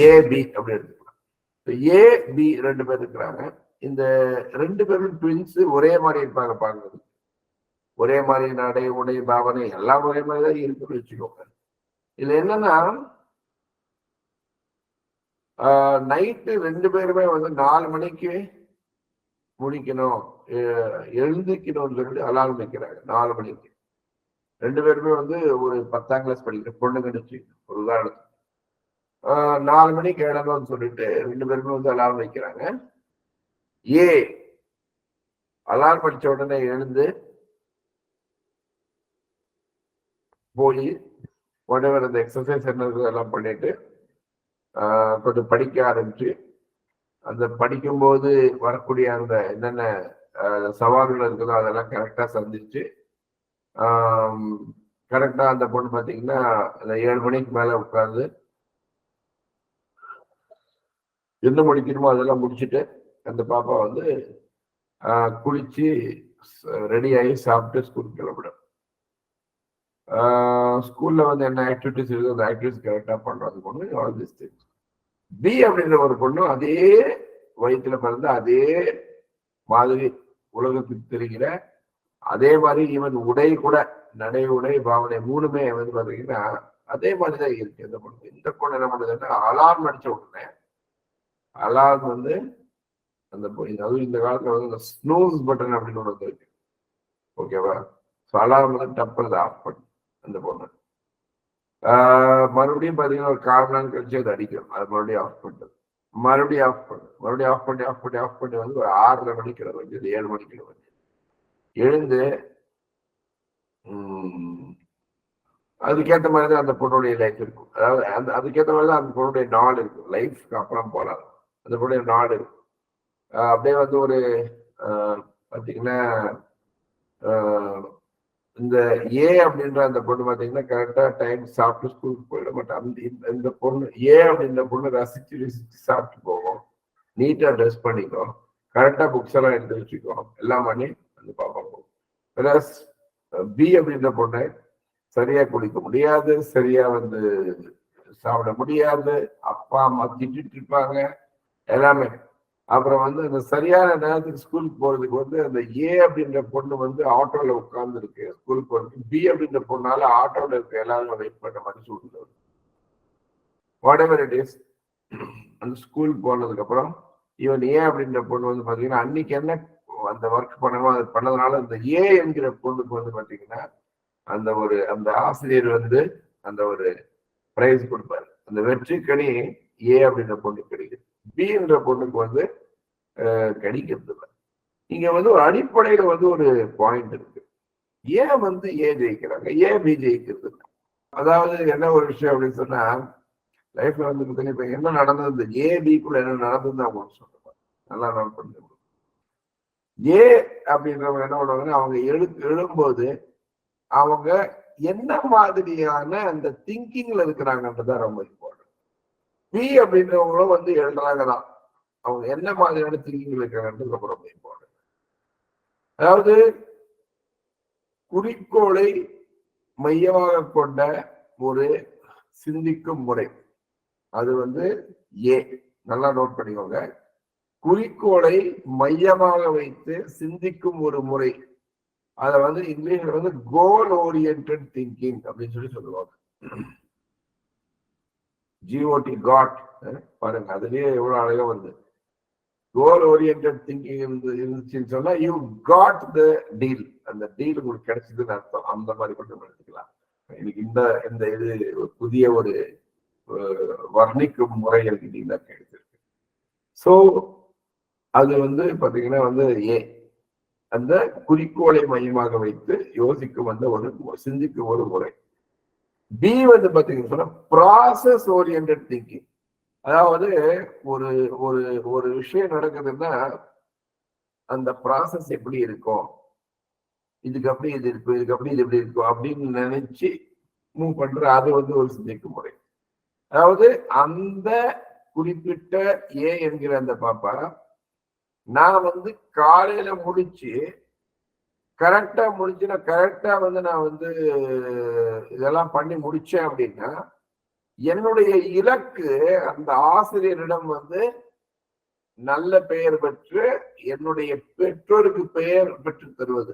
AB அப்படி எடுத்துக்கலாம். ஏ B 2 பேர் இருக்கிறாங்க. இந்த 2 பேரும் ட்வின்ஸ் ஒரே மாதிரி இருப்பாங்க பாக்குறது. ஒரே மாதிரி நடை உடை பாவனை எல்லாம் ஒரே மாதிரி தான் இருக்குன்னு வச்சுக்கோங்க. இதுல என்னன்னா நைட்டு 2 பேருமே வந்து 4 மணிக்கு முடிக்கணும், எழுந்திக்கணும்னு சொல்லிட்டு அலாரம் வைக்கிறாங்க 4 மணிக்கு. 2 பேருமே வந்து ஒரு 10ஆம் கிளாஸ் படிக்கிற பொண்ணுங்க வச்சு ஒரு உதாரணத்துக்கு 4 மணிக்கு எழணும்னு சொல்லிட்டு 2 பேருமே வந்து அலாரம் வைக்கிறாங்க. ஏ அலாரம் படிச்ச உடனே எழுந்து போய் உடனே அந்த எக்ஸசைஸ் என்ன எல்லாம் பண்ணிட்டு கொஞ்சம் படிக்க ஆரம்பிச்சு அந்த படிக்கும்போது வரக்கூடிய அந்த என்னென்ன சவால்கள் இருக்குதோ அதெல்லாம் கரெக்டா சந்திச்சு கரெக்டா அந்த பொண்ணு பார்த்தீங்கன்னா அந்த 7 மணிக்கு மேல உட்காந்து என்ன முடிக்கணுமோ அதெல்லாம் முடிச்சுட்டு அந்த பாப்பா வந்து குளிச்சு ரெடி ஆகி சாப்பிட்டு ஸ்கூலுக்கு கிளம்பிடும். ஸ்கூல்ல வந்து என்ன ஆக்டிவிட்டிஸ் இருக்குது அந்த ஆக்டிவிட்டிஸ் கரெக்டா பண்றது பொண்ணு ஆல் திஸ் திங்ஸ். பி அப்படின்ற ஒரு பொண்ணு அதே வயிற்றுல பிறந்த அதே மாதிரி உலகத்துக்கு தெரிகிற அதே மாதிரி ஈவன் உடை கூட நடை உடை பாவனை 3மே வந்து பாத்தீங்கன்னா அதே மாதிரிதான் இருக்கு இந்த பொண்ணு. இந்த பொண்ணு என்ன பண்ணுதுன்னா அலார்ம் அடிச்ச உடனே அலார்ம் வந்து அந்த அதுவும் இந்த காலத்துல வந்து இந்த ஸ்னூஸ் பட்டன் அப்படின்னு ஒன்று இருக்கு, ஓகேவா? அலார்ம் வந்து டப்புறது ஆஃப் பண்ணு அந்த பொண்ணு. மறுபடியும் பாத்தீங்கன்னா ஒரு 1/4 மணி நேரம் கழிச்சு அது அடிக்கும், அது மறுபடியும் ஆஃப் பண்ணுறது, மறுபடியும் ஆஃப் பண்ணு, மறுபடியும் ஆஃப் பண்ணி ஆஃப் பண்ணி ஆஃப் பண்ணி வந்து ஒரு 6:30 மணிக்கு வந்து 7 மணிக்கு வந்து எழுந்து அதுக்கேற்ற மாதிரி தான் அந்த பொண்ணுடைய லைஃப் இருக்கும். அதாவது அதுக்கேற்ற மாதிரி தான் அந்த பொண்ணுடைய நாள் இருக்கும். லைஃப்க்கு அப்புறம் போலாம் அந்த பொண்ணுடைய நாள் இருக்கும். அப்படியே வந்து ஒரு பார்த்தீங்கன்னா இந்த ஏ அப்படின்ற அந்த பொண்ணு பார்த்தீங்கன்னா கரெக்டா டைம் சாப்பிட்டு ஸ்கூலுக்கு போயிட மாட்டான். இந்த பொண்ணு ஏ அப்படின்ற பொண்ணு ரசிச்சு ரசிச்சு சாப்பிட்டு போவோம், நீட்டா ட்ரெஸ் பண்ணிக்கோ, கரெக்டா புக்ஸ் எல்லாம் எடுத்து வச்சுக்கோ, எல்லாம் பண்ணி அந்த பாப்பா போகும். பிளஸ் பி அப்படின்ற பொண்ணு சரியா குடிக்க முடியாது, சரியா வந்து சாப்பிட முடியாது, அப்பா அம்மா திட்டிட்டு இருப்பாங்க எல்லாமே. அப்புறம் வந்து அந்த சரியான நேரத்துக்கு ஸ்கூலுக்கு போறதுக்கு வந்து அந்த ஏ அப்படின்ற பொண்ணு வந்து ஆட்டோல உட்கார்ந்து இருக்கு ஸ்கூலுக்கு போறதுக்கு. பி அப்படின்ற பொண்ணால ஆட்டோல இருக்க எல்லாரும் வெயிட் பண்ண மாதிரி சூழ்நிலை. வாட் எவர் இட் இஸ், அந்த ஸ்கூல் போனதுக்கு அப்புறம் இவன் ஏ அப்படின்ற பொண்ணு வந்து பாத்தீங்கன்னா அன்னைக்கு என்ன அந்த ஒர்க் பண்ணணும் அது பண்ணதுனால அந்த ஏ என்கிற பொண்ணுக்கு வந்து பாத்தீங்கன்னா அந்த ஆசிரியர் வந்து அந்த ஒரு பிரைஸ் கொடுப்பாரு. அந்த வெற்றிக்கணி ஏ அப்படின்ற பொண்ணுக்கு கிடைக்குது, பி என்ற பொண்ணுக்கு வந்து கிடைக்கிறது இல்லை. இங்க வந்து ஒரு அடிப்படையில வந்து ஒரு பாயிண்ட் இருக்கு. ஏன் வந்து ஏ ஜெயிக்கிறாங்க, ஏன் பி ஜெயிக்கிறது? அதாவது என்ன ஒரு விஷயம் அப்படின்னு சொன்னா லைஃப்ல வந்து இப்ப என்ன நடந்தது, இந்த ஏ பிக்குள்ள என்ன நடந்ததுன்னு அவங்க சொல்லுவாங்க. நல்லா நோட் பண்ணி ஏ அப்படின்றவங்க என்ன பண்ணுவாங்கன்னா அவங்க எழும்போது அவங்க என்ன மாதிரியான அந்த திங்கிங்ல இருக்கிறாங்கன்றதான் ரொம்ப இம்பார்ட்டன்ட். பி அப்படின்றவங்களும் வந்து எழுதுறாங்கதான், அவங்க என்ன மாதிரியான திங்கிங்ல இருக்கிறாங்கன்றது ரொம்ப ரொம்ப இம்பார்ட்டன்ட். அதாவது குறிக்கோளை மையமாக கொண்ட ஒரு சிந்திக்கும் முறை, அது வந்து ஏ. நல்லா நோட் பண்ணிக்கோங்க, குறிக்கோளை மையமாக வைத்து சிந்திக்கும் ஒரு முறை, அத வந்து இங்கிலீஷ்ல வந்து கோல் ஓரியன்டட் திங்கிங் அப்படின்னு சொல்லி சொல்லுவாங்க. ஜிஓடி காட் பாருங்க, அதுலயே எவ்வளவு அழகா வருது. கோல் ஓரியன்டட் திங்கிங் இருந்துச்சுன்னு சொன்னா யூ காட் த டீல், அந்த டீல் உங்களுக்கு கிடைச்சதுன்னு அர்த்தம். அந்த மாதிரி கூட நம்ம எடுத்துக்கலாம். இன்னைக்கு இந்த இது புதிய ஒரு வர்ணிக்கும் முறை எனக்கு கிடைச்சிருக்கு. ஸோ அது வந்து பாத்தீங்கன்னா வந்து ஏ அந்த குறிக்கோளை மையமாக வைத்து யோசிக்கும் வந்து ஒரு சிந்திக்கும் ஒரு முறை. பி வந்து பாத்தீங்கன்னா சொன்னா ப்ராசஸ் ஓரியன்டட் திங்கிங், அதாவது ஒரு ஒரு ஒரு விஷயம் நடக்குதுன்னா அந்த ப்ராசஸ் எப்படி இருக்கும், இதுக்கு அப்படி இது இருக்கும், இதுக்கு அப்படி இது எப்படி இருக்கும் அப்படின்னு நினைச்சு மூவ் பண்ற, அது வந்து ஒரு சிந்திக்கும் முறை. அதாவது அந்த குறிப்பிட்ட ஏ என்கிற அந்த பாப்பா நான் வந்து காலையில முடிச்சு கரெக்டா முடிச்சு நான் கரெக்டா வந்து நான் வந்து இதெல்லாம் பண்ணி முடிச்சேன் அப்படின்னா என்னுடைய இலக்கு அந்த ஆசிரியரிடம் வந்து நல்ல பெயர் பெற்று என்னுடைய பெற்றோருக்கு பெயர் பெற்று தருவது.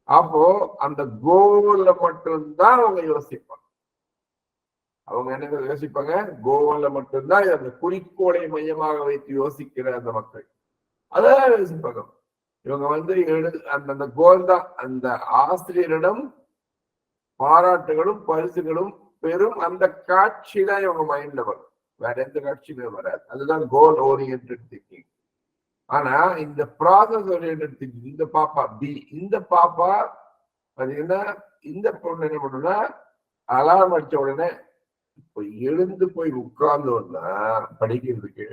அப்போ அந்த கோல்ல மட்டும்தான் அவங்க யோசிப்பாங்க. அவங்க என்ன யோசிப்பாங்க? கோல்ல மட்டும்தான், அந்த குறிக்கோளை மையமாக வைத்து யோசிக்கிற அந்த மக்கள் அதான் யோசிப்பாங்க. இவங்க வந்து அந்த கோல் தான், அந்த ஆசிரியரிடம் பாராட்டுகளும் பரிசுகளும் பெரும் அந்த காட்சி தான் இவங்க மைண்ட்ல வரும். வேற எந்த காட்சியுமே வராது. அதுதான் கோல் ஓரியன்டட் திங்கிங். ஆனா இந்த ப்ராசஸ் ஓரியன்டட் திங்கிங், இந்த பாப்பா பி, இந்த பாப்பா பாத்தீங்கன்னா இந்த பொண்ணு என்ன பண்ணுன்னா, அலாரம் அடிச்ச உடனே எழுந்து போய் உட்கார்ந்தோம்னா படிக்கிறதுக்கு,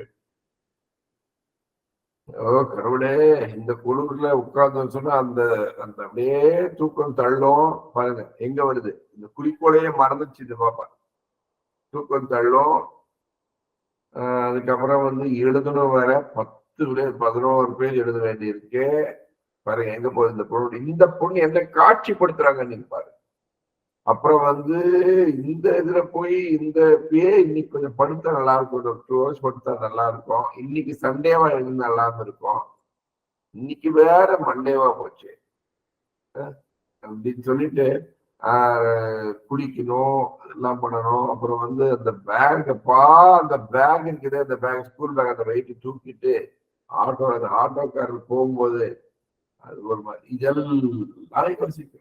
ஓ கடவுளே இந்த குழுக்குள்ள உட்கார்ந்தோம்னு சொன்னா அந்த அந்த அப்படியே தூக்கம் தள்ளும். பாருங்க எங்க வருது, இந்த குறிக்கோளையே மறந்துச்சு இந்த பாப்பா. தூக்கம் தள்ளும். அதுக்கப்புறம் வந்து எழுதணும் வேற, 10 பேர் 11 பேர் எழுத வேண்டியிருக்கு. பாருங்க எங்க போகுது இந்த பொண்ணு. இந்த பொண்ணு என்ன காட்சிப்படுத்துறாங்க நீங்க பாருங்க. அப்புறம் வந்து இந்த இதுல போய் இந்த இன்னைக்கு கொஞ்சம் படுத்தா நல்லா இருக்கும், ஒரு 2 hours படுத்தா நல்லா இருக்கும், இன்னைக்கு சண்டேவா எழுதி நல்லா இருக்கும், இன்னைக்கு வேற மண்டேவா போச்சு அப்படின்னு சொல்லிட்டு குடிக்கணும், எல்லாம் பண்ணணும். அப்புறம் வந்து அந்த அந்த பேக் இருக்குது, அந்த பேக் ஸ்கூல் பேக் அந்த வெயிட்டு தூக்கிட்டு ஆட்டோக்காரர் போகும்போது அது ஒரு மாதிரி இதெல்லாம் யோசிக்கும்.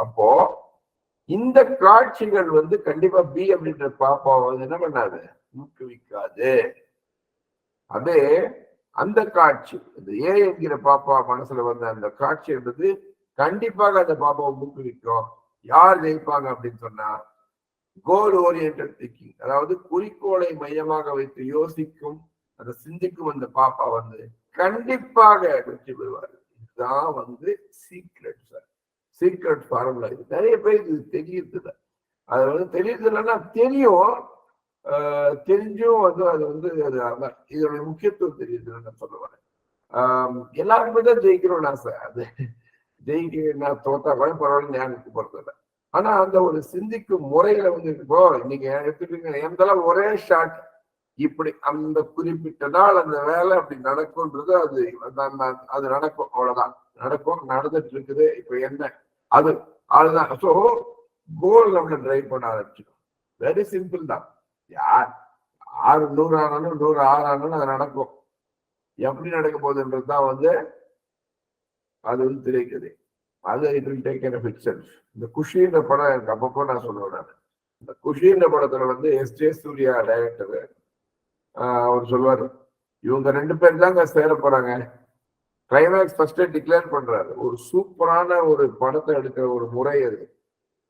அப்போ இந்த காட்சிகள் வந்து கண்டிப்பா பி அப்படின்ற பாப்பா வந்து என்ன பண்ணாது, ஊக்குவிக்காது. அதே அந்த காட்சி, இந்த ஏ என்கிற பாப்பா மனசுல வந்த அந்த காட்சி என்பது கண்டிப்பாக அந்த பாப்பாவை ஊக்குவிக்கும். யார் ஜெயிப்பாங்க அப்படின்னு சொன்னா, கோல் ஓரியன்டட் திங்கிங், அதாவது குறிக்கோளை மையமாக வைத்து யோசிக்கும், அதை சிந்திக்கும் அந்த பாப்பா வந்து கண்டிப்பாக வெற்றி பெறுவார். இதுதான் வந்து சீக்ரெட் ஃபார்முலா. இது நிறைய பேருக்கு இது தெரியுது. அது வந்து தெரியுது இல்லைன்னா தெரியும், தெரிஞ்சும் வந்து அது வந்து இதோட முக்கியத்துவம் தெரியுதுன்னு நான் சொல்ல வரேன். எல்லாருக்குமே தான் ஜெயிக்கணும்னு ஆசை. அது ஜெயிக்க நான் தோத்தா கூட பரவாயில்ல, ஞாபகத்துக்கு போறதில்லை. ஆனா அந்த ஒரு சிந்திக்கும் முறையில வந்து இப்போ நீங்க எடுத்துட்டீங்க, எந்த ஒரே ஷாட் இப்படி அந்த குறிப்பிட்ட நாள் அந்த வேலை அப்படி நடக்கும்ன்றது அது நடக்கும், அவ்வளவுதான் நடக்கும், நடந்துட்டு இருக்குது. இப்ப என்ன அதுதான். ஸோ கோல் நம்ம டிரைவ் பண்ண ஆரம்பிச்சிடும். வெரி சிம்பிள் தான். யார் 100 ஆனாலும் 106 ஆனாலும் அது நடக்கும். எப்படி நடக்க போகுதுன்றது தான் வந்து அது வந்து தெரிவிக்குது. அது it will take care of itself. இந்த குஷின்ற படம் எனக்கு அப்பப்போ நான் சொல்லுவேன். இந்த குஷின்ற படத்துல வந்து எஸ்.ஜே. சூர்யா டைரக்டர், அவர் சொல்லுவாரு, இவங்க 2 பேர் தாங்க சேர போறாங்க. கிளைமேக்ஸ் ஃபர்ஸ்டே டிக்ளேர் பண்றாரு. ஒரு சூப்பரான ஒரு படத்தை எடுக்கிற ஒரு முறை அது.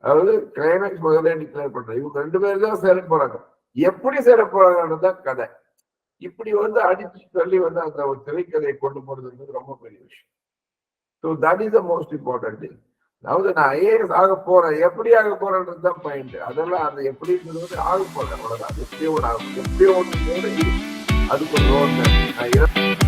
அதாவது கிளைமேக்ஸ் முதல்ல டிக்ளேர் பண்றாரு, இவங்க 2 பேர் தான் சேர போறாங்க. எப்படி சேர போறாங்கன்றதுதான் கதை. இப்படி வந்து அடிச்சு சொல்லி வந்து அந்த ஒரு திரைக்கதையை கொண்டு போறதுன்றது ரொம்ப பெரிய விஷயம். So that is the most important thing. அதாவது நான் ஐஏஎஸ் ஆக போறேன், எப்படி ஆக போறேன்றது தான் பாயிண்ட். அதெல்லாம் அந்த எப்படின்றது வந்து ஆக போறேன், அவ்வளவுதான். எப்படியோ ஒன்று ஆகும், எப்படியோ ஒன்று அதுக்கு ஒரு ரோல்